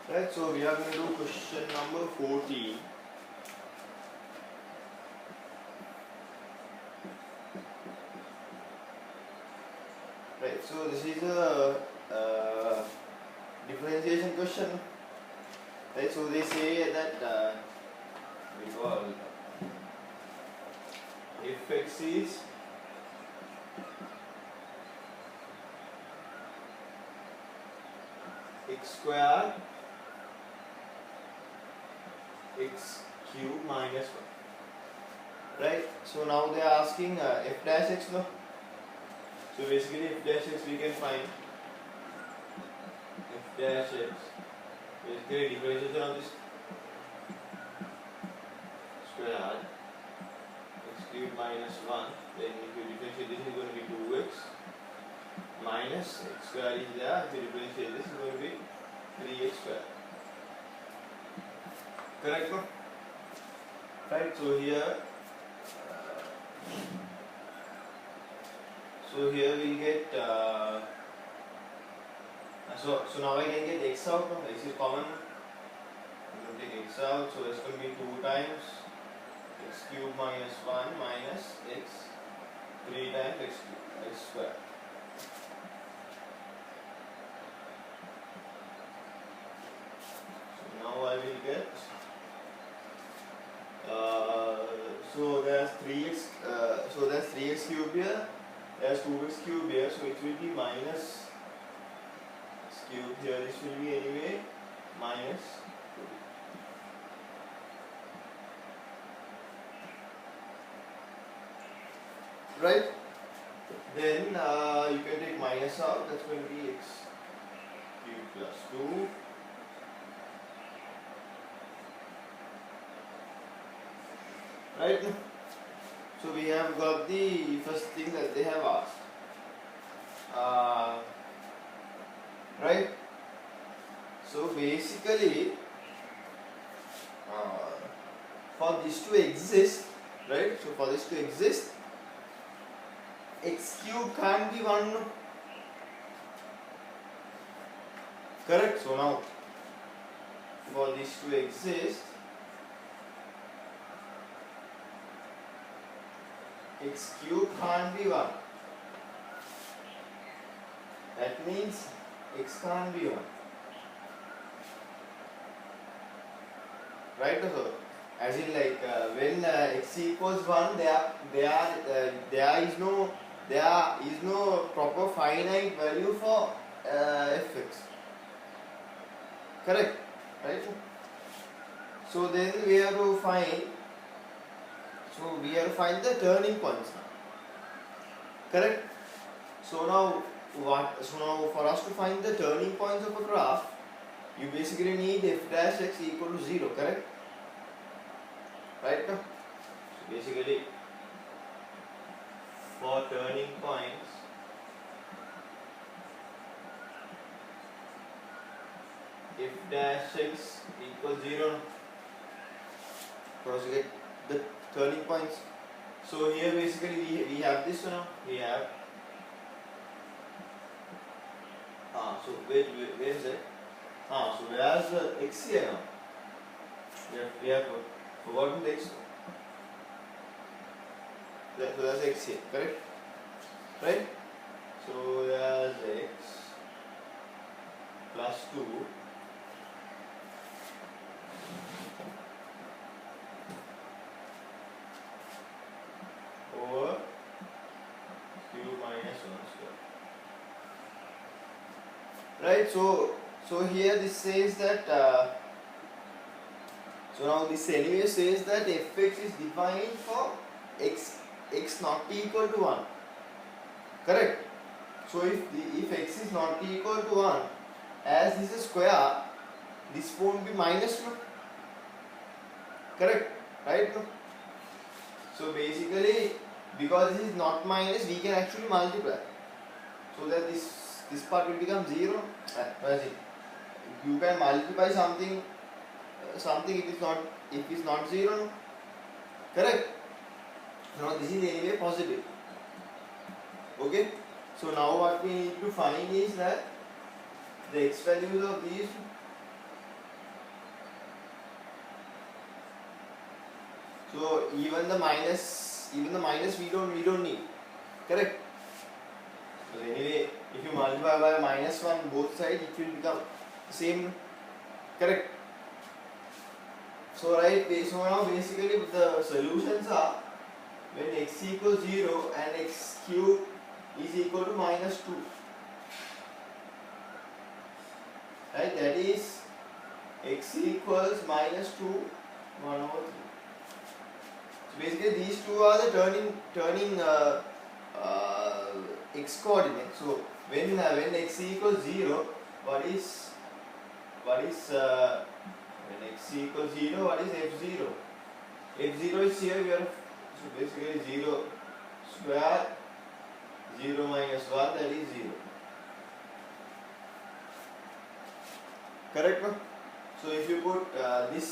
Right, so we are going to do question number 14. Right, so this is a differentiation question. Right, so they say that we call if x is x square x cube minus 1. Right, so now they are asking f dash x, no? So basically f dash x we can find f dash x, basically differentiation of this square x cube minus 1, then if you differentiate this is going to be 2x minus x square is there, if you differentiate this is going to be 3x square. Correct, no? Right, so here we'll get so now I can get x out, no? X is common, I'm going to take x out, so it's going to be 2 times x cube minus 1 minus x 3 times x square. So now I will get so there's 3x cube here, there's 2x cube here, so it will be minus x cube here, this will be anyway minus 2. Right, then you can take minus out, that's going to be x cube plus 2 right. So we have got the first thing that they have asked, right. So basically for this to exist, right, so for this to exist x cube can't be 1, no? Correct. So now for this to exist x cube can't be 1. That means x can't be 1. Right? So, as in like when x equals 1, there is no proper finite value for fx. Correct? Right? So then we have to find. So we have to find the turning points now. Correct? So now for us to find the turning points of a graph, you basically need f dash x equal to 0, correct? Right now? So basically for turning points f dash x equals 0 for us to get the turning points. So here basically we have this one now. We have so where is it? So where's the x here now? We have forgotten the x. There's x here, correct? Right? So there's x plus 2 over q minus 1 square. Right, so here this says that so now this anyway says that fx is defined for x not equal to 1. Correct? So if x is not equal to 1, as this is square, this won't be minus 2. Correct? Right? So basically, because this is not minus, we can actually multiply, so that this part will become 0. You can multiply something if it's not 0. Correct? Now this is anyway positive. Okay? So now what we need to find is that the x values of these So even the minus we don't need. Correct? So anyway, if you multiply by -1 both sides, it will become same. Correct? So so now basically the solutions are when x equals 0 and x cube is equal to -2. Right? That is x equals -2 1/3. So basically these two are the turning x coordinate. So when x equals 0, what is when x equals 0, what is f0? F0 is here. So basically 0 square 0 minus 1, that is 0. Correct, no? So if you put this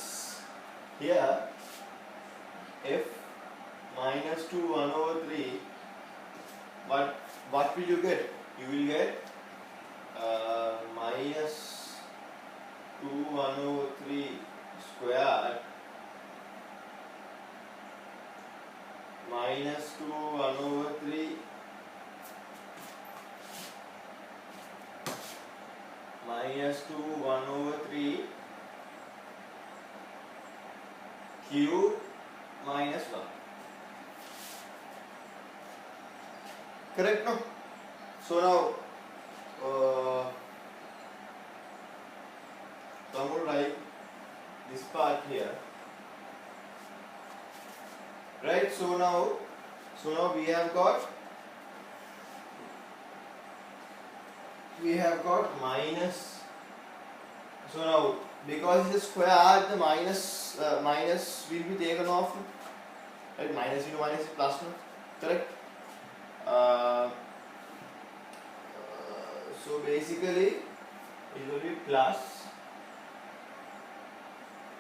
here, f minus 2 1/3, what will you get? You will get minus 2 1/3 square minus 2 1/3 minus 2 1/3 cube minus 1. Correct, no? So now I will write this part here. Right? So now we have got minus. So now because it's a square, the minus will be taken off. Right? Minus into minus is plus, no? Correct? So basically it will be plus.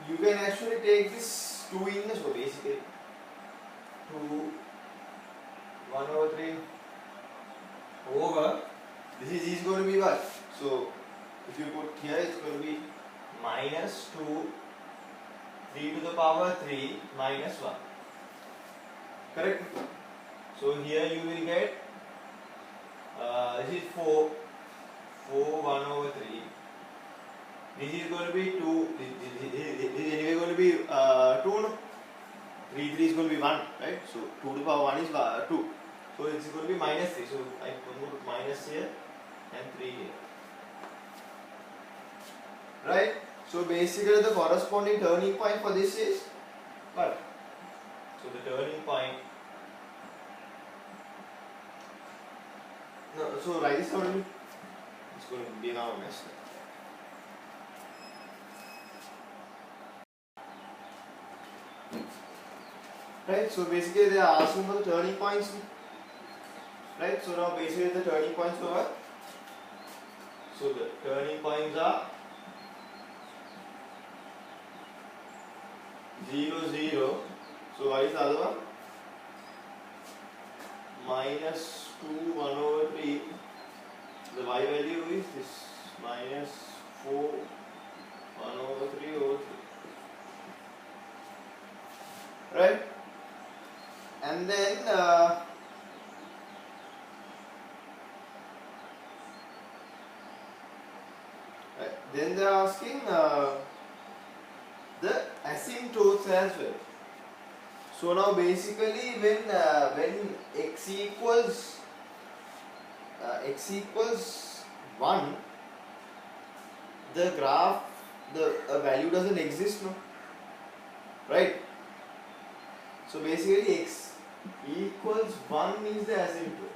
You can actually take this 2 in, so basically 2 1/3 over this is going to be what? So if you put here, it's going to be minus 2 3 to the power 3 minus 1. Correct? So here you will get this is 4 1/3. This is going to be 2. This is anyway going to be 2, no? 3 is going to be 1, right? So 2 to the power 1 is 2. So it's going to be minus 3. So I put minus here and 3 here. Right? So basically the corresponding turning point for this is what? So the turning point. No, so write this down. It's going to be now a mess. Right, so basically they are asking for the turning points. Right, so now basically the turning points are what? So the turning points are 0 0. So what is the other one? Minus 2 1/3. The y value is this minus 4 1/3 over 3. Right? And then then they are asking the asymptotes as well. So now basically when x equals 1, the graph, the value doesn't exist, no? Right? So basically x equals 1 is the asymptote.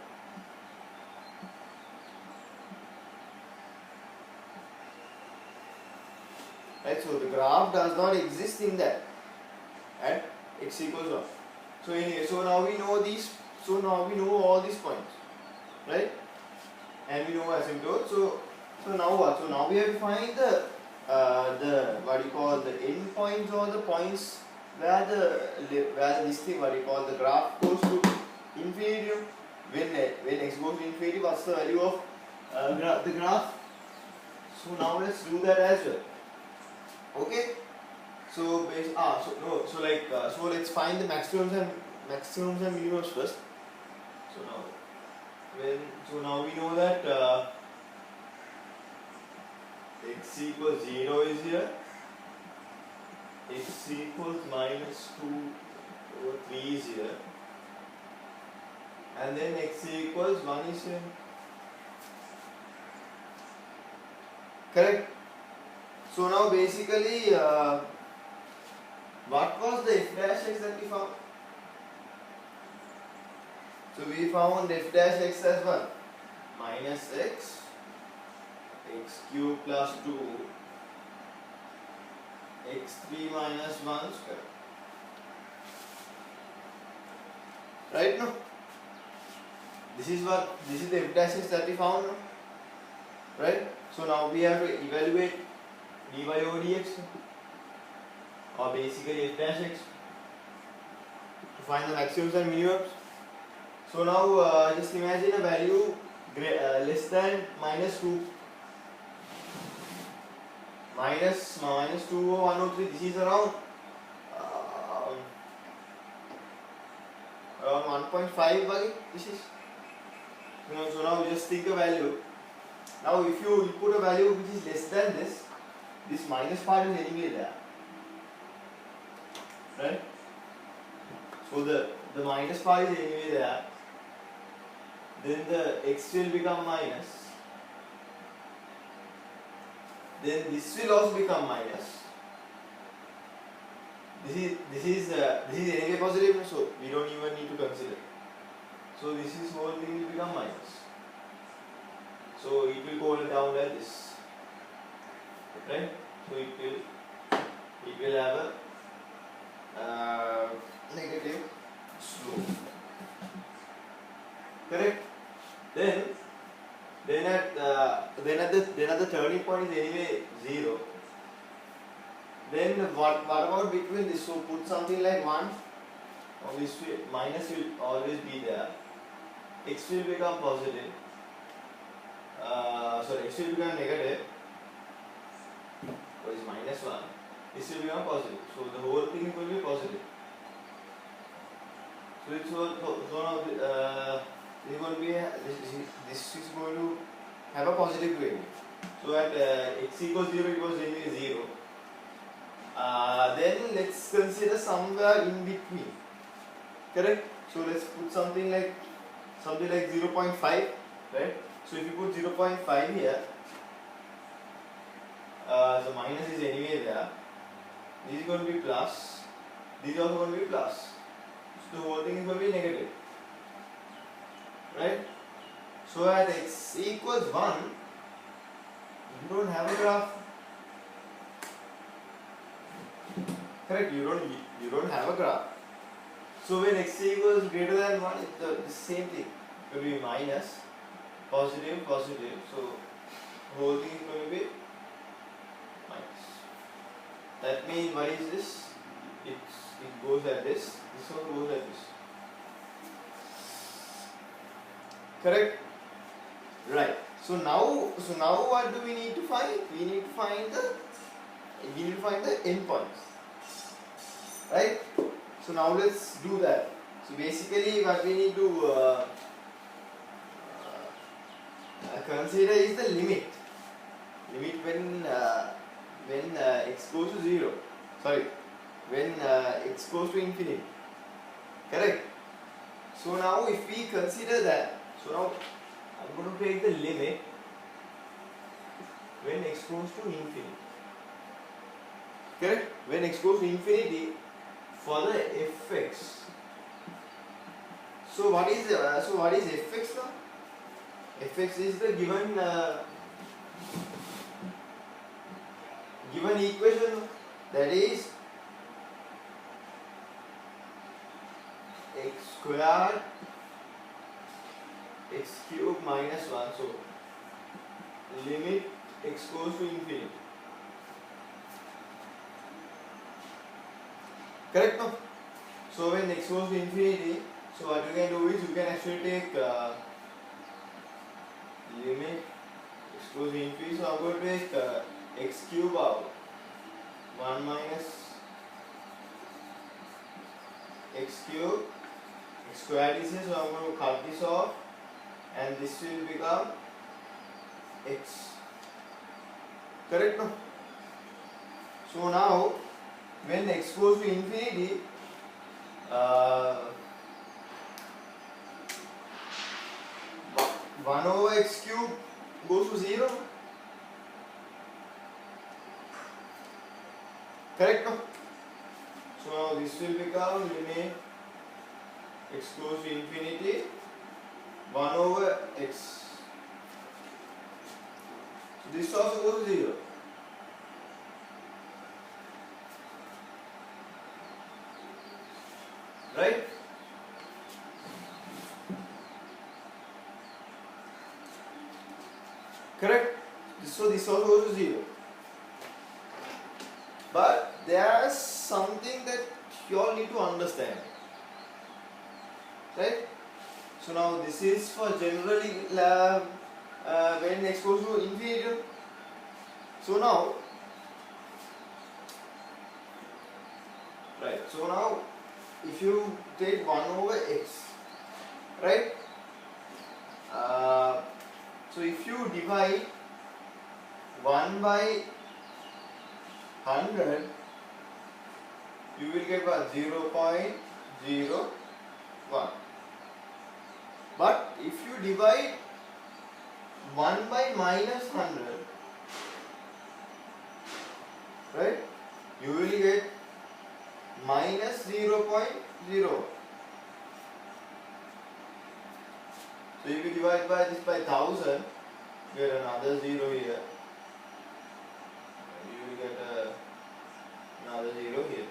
Right? So the graph does not exist in that at x equals 1. So anyway, so now we know these. So now we know all these points, right? And we know asymptote. So now what? So now we have to find the what you call the end points or the points where this thing, what you call the graph goes to infinity. When x goes to infinity, what's the value of the graph? So now let's do that as well. Okay. So let's find the maximums and minimums first. So now we know that x equals 0 is here, x equals minus 2 over 3 is here, and then x equals 1 is here. Correct? So now basically what was the f dash x that we found? So we found f dash x as 1 minus x cube plus 2 x3 minus 1 square. Right now? This is the f dash x that we found now. Right? So now we have to evaluate dy over dx, or basically f dash x, to find the maximums and minimums. So now just imagine a value less than minus 2. Minus 2 over 103, this is around 1.5 this is. So now just think a value. Now if you put a value which is less than this minus part is anyway there. Right? So the minus part is anyway there. Then the x will become minus. Then this will also become minus. This is anyway positive, so we don't even need to consider. So this is whole thing will become minus. So it will go down like this. Right? So it will have a negative slope. Correct? Then at the turning point is anyway 0. Then what about between this? So put something like 1. Obviously minus will always be there. X will become positive. X will become negative. What is minus 1? This will become positive. So the whole thing will be positive. So it's now this is going to have a positive value. So at x equals 0, it was anyway 0. Then let's consider somewhere in between. Correct? So let's put something like 0.5, right? So if you put 0.5 here, the minus is anyway there. This is going to be plus. This is also going to be plus. So the whole thing is going to be negative. Right? So at x equals 1, you don't have a graph. Correct? You don't have a graph. So when x equals greater than 1, it's the same thing. It will be minus, positive, positive. So the whole thing is going to be minus. That means what is this? It goes like this. This one goes like this. Correct? Right. So now what do we need to find? We need to find the endpoints. Right? So now let's do that. So basically what we need to consider is the limit. Limit when x goes to 0. Sorry, when x goes to infinity. Correct? So now if we consider that, so now I'm going to take the limit when x goes to infinity. Correct? When x goes to infinity for the fx. So what is fx now? Fx is the given equation, that is x squared x cube minus 1. So limit x goes to infinity. Correct now? So when x goes to infinity, so what you can do is you can actually take limit x goes to infinity. So I'm going to take x cube out 1 minus x cube, x squared is here, so I'm going to cut this off and this will become x. Correct, no? So now when x goes to infinity, 1 over x cube goes to 0. Correct, no? So now this will become limit x goes to infinity 1 over x. So this also goes to 0. Right? Correct? So this also goes to 0. But there is something that you all need to understand. Right? So now this is for generally when x goes to infinity. So now, right? So now, if you take 1 over x, right? So if you divide 1 by 100, you will get what? 0.01. But if you divide 1 by minus 100, right, you will get minus 0.0. So if you divide by this by 1000, you get another 0 here. You will get another 0 here.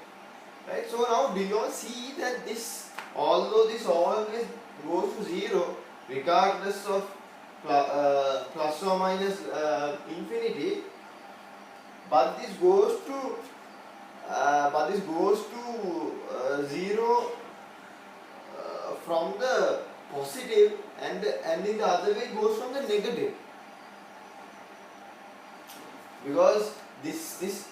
Right? So now do you all see that this, although this always goes to 0, regardless of plus or minus infinity, but this goes to 0 from the positive, and in the other way it goes from the negative, because this is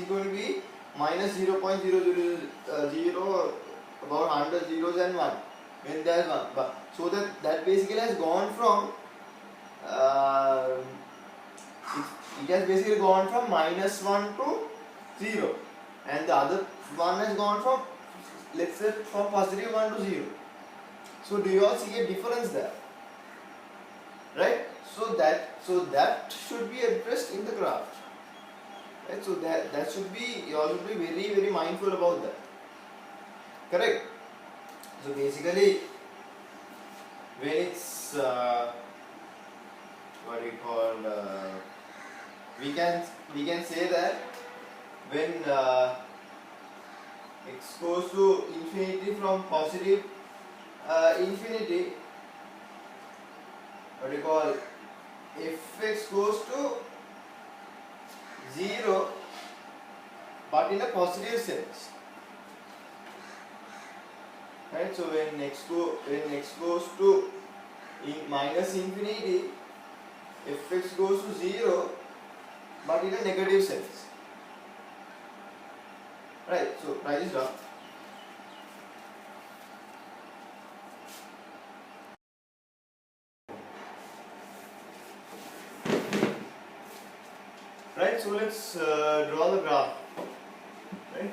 going to be minus 0.000, about 100 zeros and 1 when there is 1, but so that basically has gone from it has basically gone from minus 1 to 0, and the other one has gone from, let's say, from positive 1 to 0. So do you all see a difference there? Right? So that should be addressed in the graph. Right? So that should be, you all should be very, very mindful about that. Correct? So basically, when it's what we call, we can say that when x goes to infinity from positive infinity, what we call, fx goes to 0, but in a positive sense. Right? So when x goes to minus infinity, fx goes to 0, but in a negative sense. Right? So write this down. Right? So let's draw the graph. Right?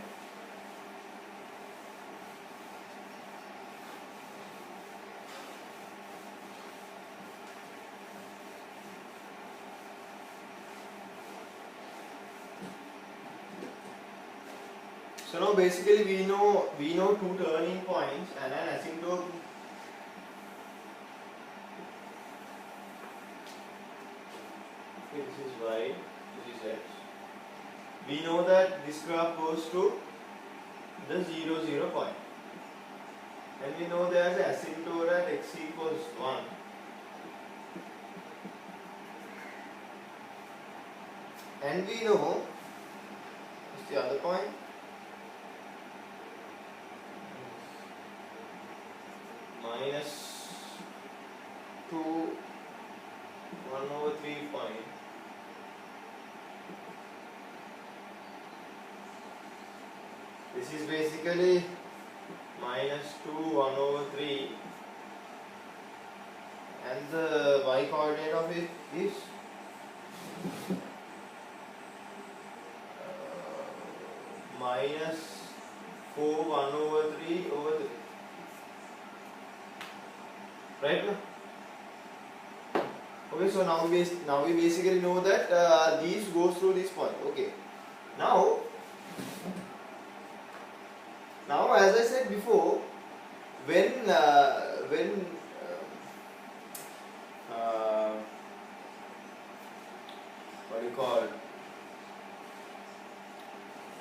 So now basically we know two turning points and an asymptote. Okay, this is y, this is x. We know that this graph goes to the 0, 0 point. And we know there is an asymptote at x equals 1. And we know, what's the other point? Minus 2, 1 over 3 point. This is basically minus 2 1 over 3, and the y coordinate of it is minus 4 1 over 3 over 3. Right now? Okay, so now we basically know that these goes through this point. Okay. Now as I said before, when what do you call it?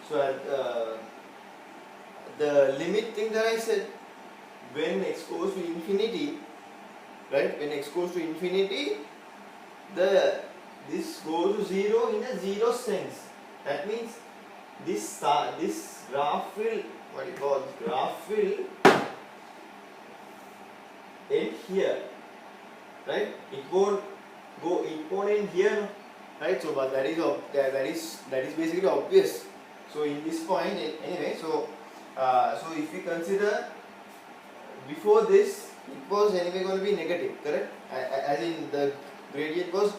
So the limit thing that I said, when x goes to infinity, right? When x goes to infinity, this goes to 0 in a zero sense. That means this graph will, what do you call this graph will end here, right? It won't end here, right? So but that is basically obvious. So in this point anyway, so if we consider before this, it was anyway going to be negative, correct? As in the gradient was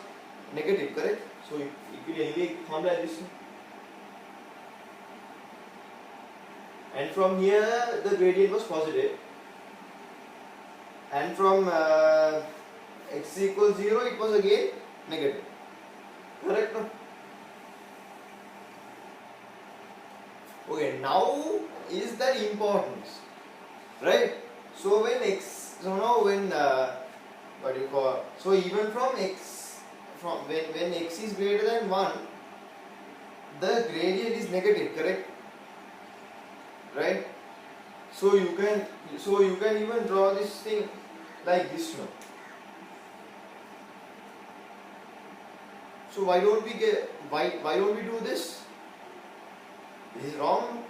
negative, correct? So it will anyway come like this. And from here the gradient was positive, and from x equals 0 it was again negative, correct? No? Okay, now is the importance, right? So when what do you call, so even from when x is greater than 1, the gradient is negative, correct? Right? So you can even draw this thing like this now. So why don't we do this? This is wrong.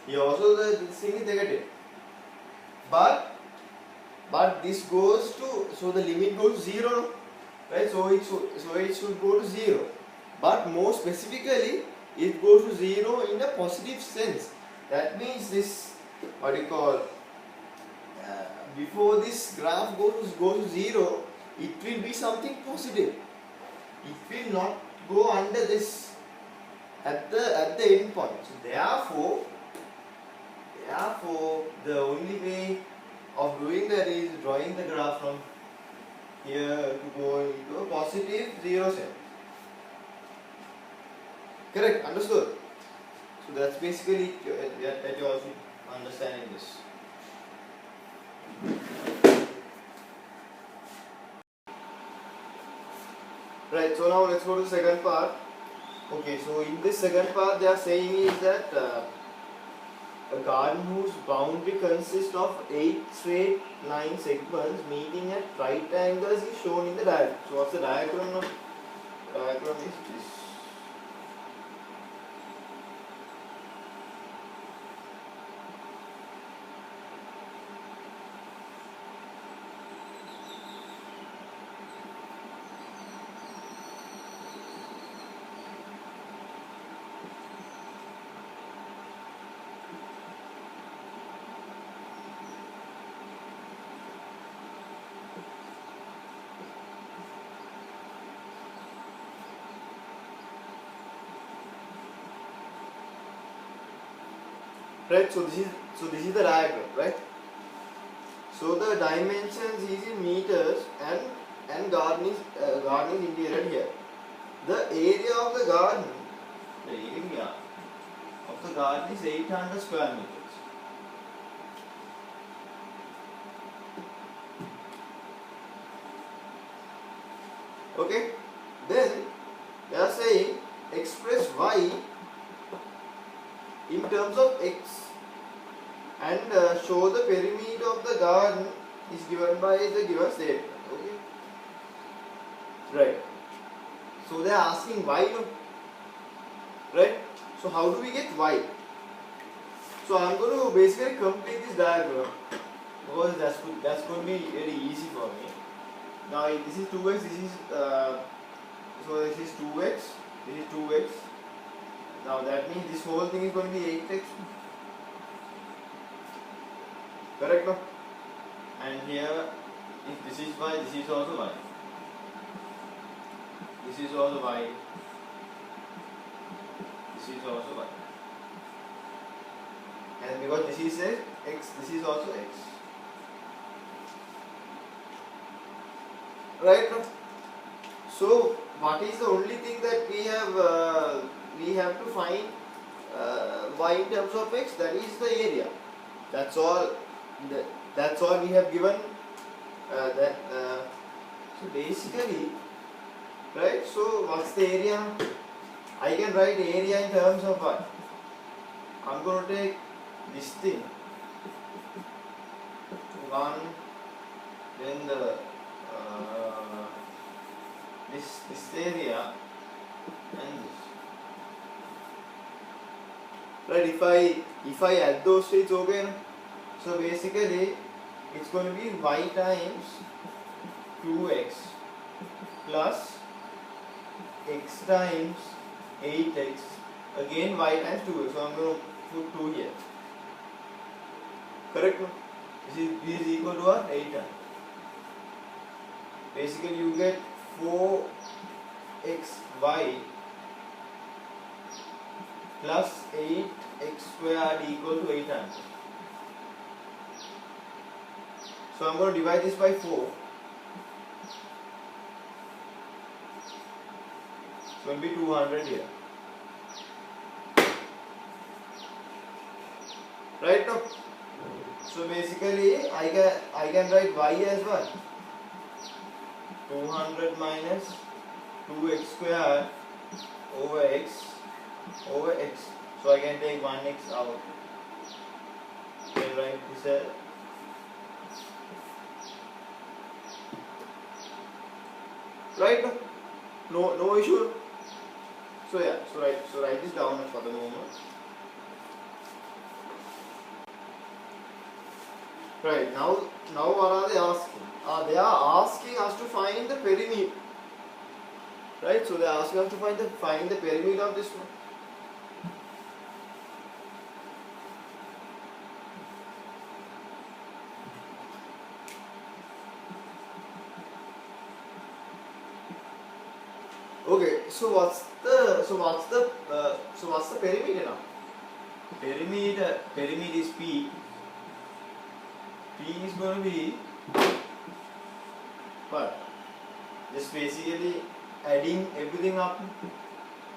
Here also this thing is negative. But this goes to, so the limit goes to 0, right? So it should go to 0. But more specifically, it goes to 0 in a positive sense. That means this, what do you call, before this graph goes to 0, it will be something positive. It will not go under this at the end point. So therefore the only way of doing that is drawing the graph from here to go into a positive 0 sense. Correct? Understood? So that's basically that you also understanding this. Right, so now let's go to the second part. Okay, so in this second part they are saying is that a garden whose boundary consists of 8 straight line segments meeting at right angles is shown in the diagram. So what's the diagram now? Diagram is this. Right, so this is the diagram, right? So the dimensions is in meters and garden is indicated here. The area of the garden, is 800 square meters. Okay, then they are saying express y in terms of x and show the perimeter of the garden is given by the given statement. Okay, right. So they are asking y, no? Right. So how do we get y? So I am going to basically complete this diagram because that's going to be very easy for me. Now this is 2x. This is so this is 2x. This is 2x. Now that means this whole thing is going to be 8x. Correct, no? And here, if this is y, this is also y. This is also y. This is also y. And because this is x, this is also x. Right, no? So what is the only thing that we have to find y in terms of x? That is the area. That's all. That's all we have given. So basically, right? So what's the area? I can write area in terms of what? I'm going to take this thing. One, then the this area and this. Right, if I add those two, it's okay, no? So basically it's going to be y times 2x plus x times 8x, again y times 2x, so I'm going to put 2 here. Correct, no? This is equal to what? 8. Basically you get 4xy plus 8x squared equal to 8. So I'm going to divide this by 4. So it will be 200 here. Right, now? So basically I can write y as what? 200 minus 2x squared over x. So I can take 1x out. Then write this as right, no issue. So yeah, so write this down for the moment. Right, now what are they asking? They are asking us to find the perimeter. Right, so they are asking us to find the perimeter of this one. Okay, so what's the perimeter now? Perimeter is P. P is going to be what? Just basically adding everything up.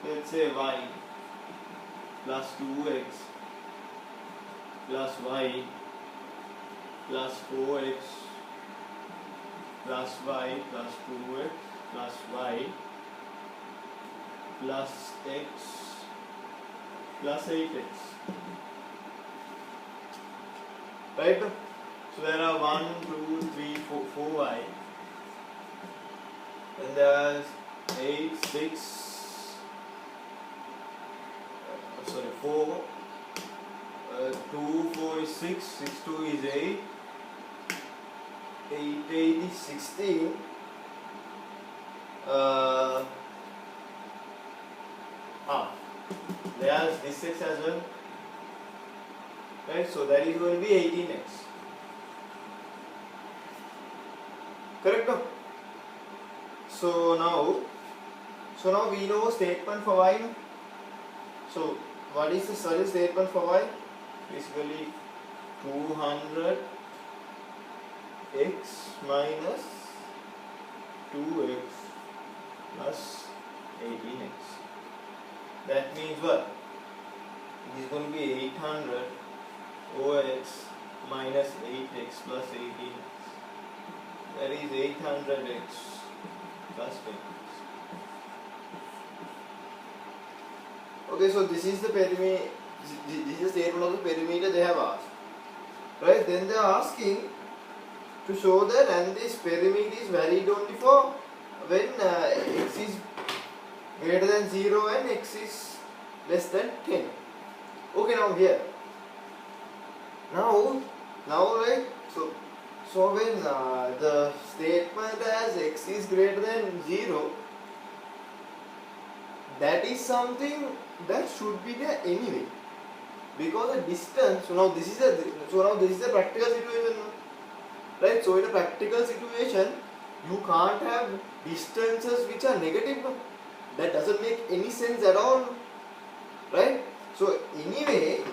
Let's say y plus 2x plus y plus 4x plus y plus 2x plus y plus x plus 8x. Right? So there are 1, 2, 3, 4 y. And there's 8, 6, 4. 2, 4 is 6, 6, 2 is 8. 8, 8 is 16. There's this x as well. Right, so that is going to be 18x. Correct, no? So now we know statement for y. So what is the certain statement for y? Basically 200x minus 2x plus 18x. That means what? It is going to be 800 over x minus 8x plus 18x. That is 800x plus 10x. Okay, so this is the perimeter. This is the statement of the perimeter they have asked. Right? Then they are asking to show that, and this perimeter is valid only for when x is greater than 0 and x is less than 10. Okay, now here. Now right, so when the statement as x is greater than 0, that is something that should be there anyway. because the distance. So now this is a practical situation, right? So in a practical situation, you can't have distances which are negative. That doesn't make any sense at all, right? So anyway,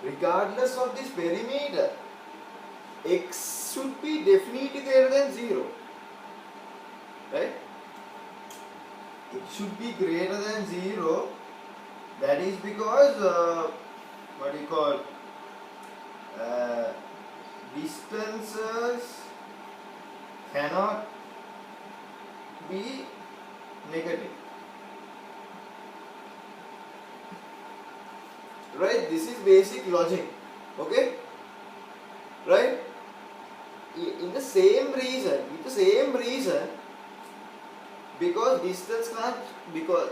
regardless of this perimeter, x should be definitely greater than 0, right? It should be greater than 0. That is because uh, distances cannot be negative, right? This is basic logic, okay, right? In the same reason, because distance can't, because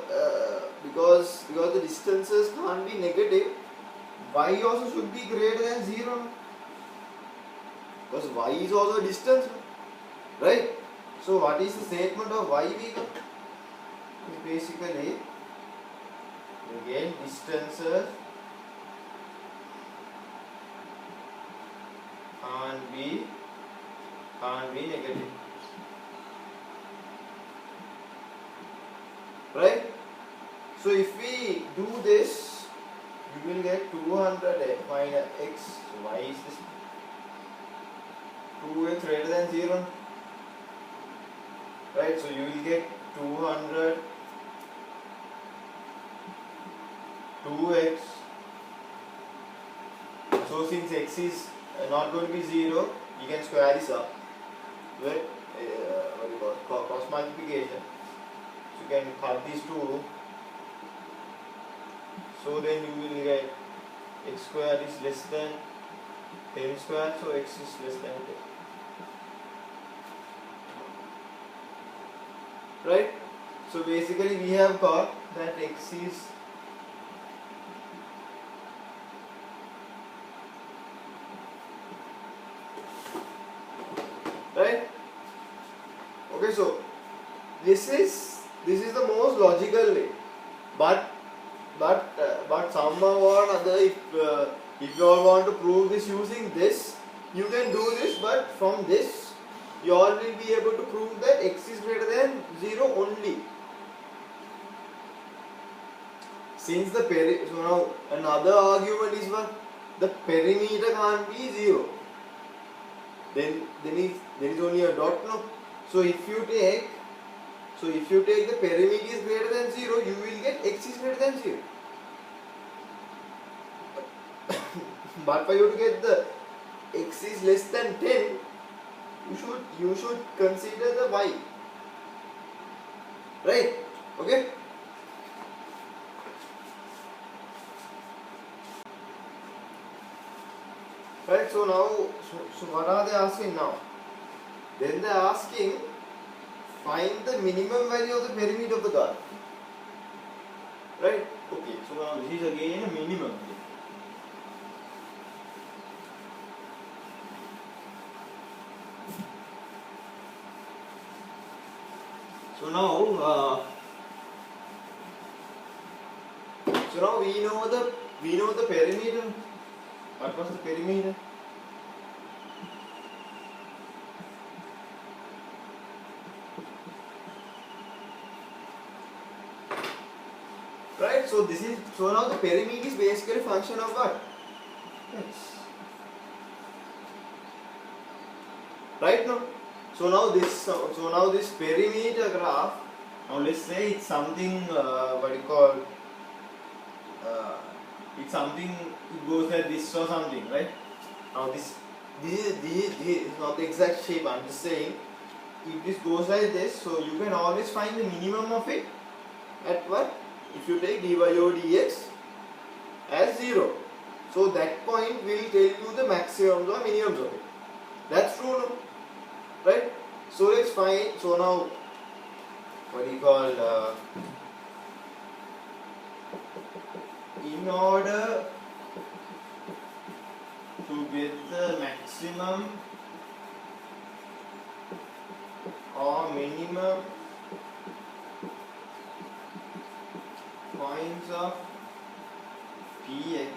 the distances can't be negative, y also should be greater than 0, because y is also a distance, right? So what is the statement of y we got? Basically, again, distances can't be negative, right? So if we do this, you will get 200 minus x. So y is this 2x greater than 0, right? So you will get 200 2x. So since x is not going to be 0, you can square this up, right? Cross multiplication. So you can cut these two. So then you will get x square is less than 10 square. So x is less than 10. Right? So basically we have got that x is right. Okay, so this is the most logical way, but somehow or another, if you all want to prove this using this, you can do this, but from this you all will be able to prove that x is greater than 0 only. Since the so now another argument is what? The perimeter can't be 0. Then there is only a dot, no? So if you take the perimeter is greater than 0, you will get x is greater than 0. But for you to get the x is less than 10, you should consider the y. Right? Okay? Right, so now, so what are they asking now? Then they are asking, find the minimum value of the perimeter of the curve. Right? Okay, so now this is again a minimum. So now we know the perimeter. What was the perimeter? Right, so now the perimeter is basically a function of what? X. Right now? So now this perimeter graph, now let's say it's something it's something, it goes like this or something, right? Now this is not the exact shape, I'm just saying, if this goes like this, so you can always find the minimum of it at what? If you take dy over dx as 0. So that point will tell you the maximums or minimums of it. That's true, no? Right? So let's find, so now in order to get the maximum or minimum points of px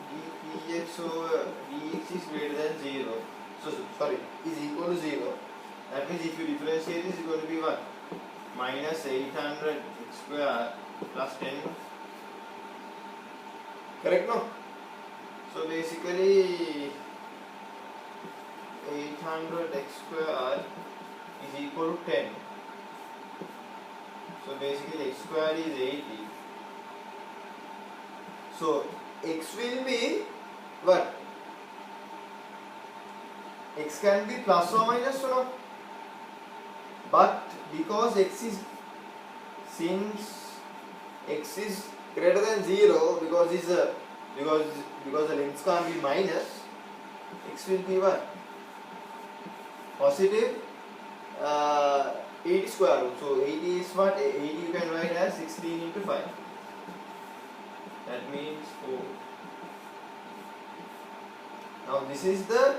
dpx over dx is greater than 0. So sorry, is equal to 0. That means if you differentiate this, is going to be what? Minus 800 x square plus 10. Correct, no? So basically 800 x square is equal to 10. So basically x square is 80. So x will be what? X can be plus or minus or not? But because since x is greater than 0, because the length can't be minus, x will be what? Positive 80 square root. So 80 is what? 80 you can write as 16 into 5. That means 4. Now this is the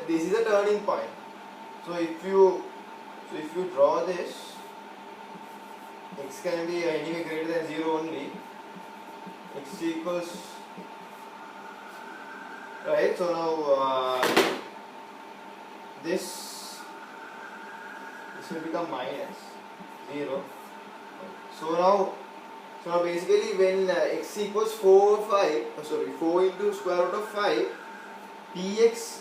this is a turning point. So if you draw this, x can be anyway greater than 0 only. X equals, right? So now this will become minus 0. So now basically when x equals 4 into square root of 5, px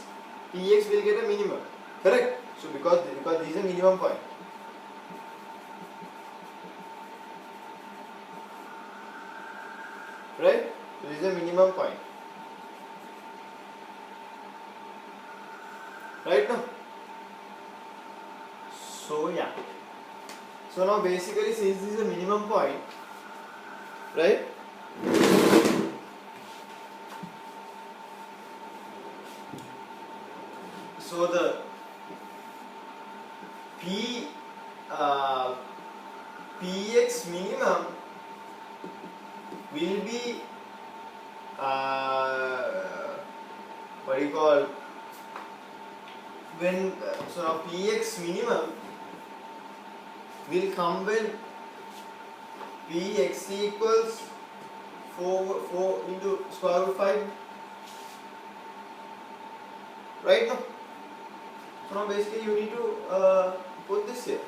will get a minimum. Correct? So because this is a minimum point. Right? So this is a minimum point. Right now? So yeah. So now basically since this is a minimum point, right? So the px minimum will be what do you call, when so now px minimum will come when px equals 4 into square root 5, right now. So now basically you need to put this here.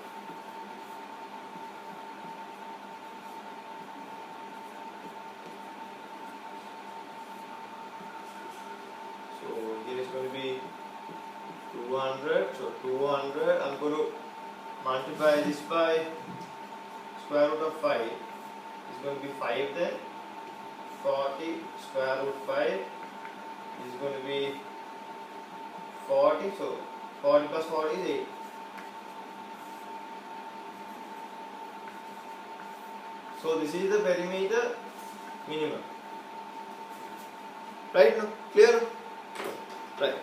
So here is going to be 200. So 200, I'm going to multiply this by square root of 5. It's going to be 5 then. 40 square root 5 is going to be 40. So 40 plus 40 is 8. So this is the perimeter minimum. Right now? Clear? Right.